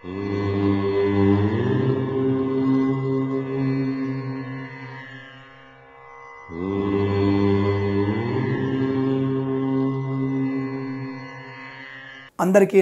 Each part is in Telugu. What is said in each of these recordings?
అందరికీ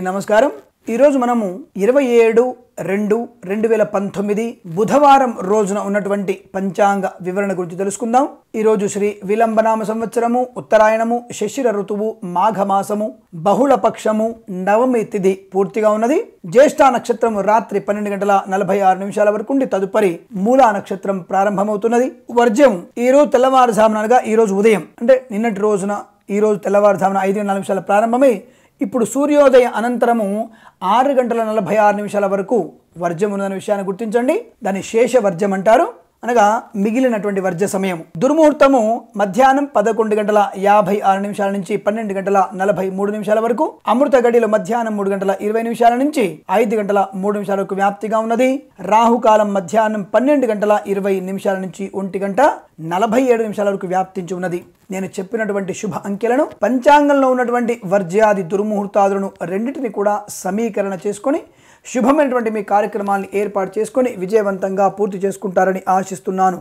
నమస్కారం. ఈరోజు మనము 27/2/2019 బుధవారం రోజున ఉన్నటువంటి పంచాంగ వివరణ గురించి తెలుసుకుందాం. ఈరోజు శ్రీ విలంబనామ సంవత్సరము, ఉత్తరాయణము, శశిర ఋతువు, మాఘమాసము, బహుళ పక్షము, నవమి తిథి పూర్తిగా ఉన్నది. జ్యేష్ఠ నక్షత్రం రాత్రి 12:46 వరకు ఉండి తదుపరి మూలా నక్షత్రం ప్రారంభమవుతున్నది. వర్జ్యం ఈరోజు తెల్లవారుజామున అనగా ఈరోజు ఉదయం అంటే నిన్నటి రోజున ఈరోజు తెల్లవారుజామున 5:04 ప్రారంభమై ఇప్పుడు సూర్యోదయ అనంతరము 6:46 వరకు వర్జ్యం ఉన్నదనే విషయాన్ని గుర్తించండి. దాన్ని శేష వర్జ్యం అంటారు, అనగా మిగిలినటువంటి వర్జ్య సమయం. దుర్ముహూర్తము మధ్యాహ్నం 11:56 నుంచి 12:43 వరకు. అమృత గడిలో మధ్యాహ్నం 3:20 నుంచి 5:03 వరకు వ్యాప్తిగా ఉన్నది. రాహుకాలం మధ్యాహ్నం 12:20 నుంచి 1:47 వరకు వ్యాప్తించి ఉన్నది. నేను చెప్పినటువంటి శుభ అంకెలను, పంచాంగంలో ఉన్నటువంటి వర్జ్యాది దుర్ముహూర్తాదులను రెండింటిని కూడా సమీకరణ చేసుకొని శుభమైనటువంటి మీ కార్యక్రమాన్ని ఏర్పాటు చేసుకొని విజయవంతంగా పూర్తి చేసుకుంటారని ఆశిస్తున్నాను.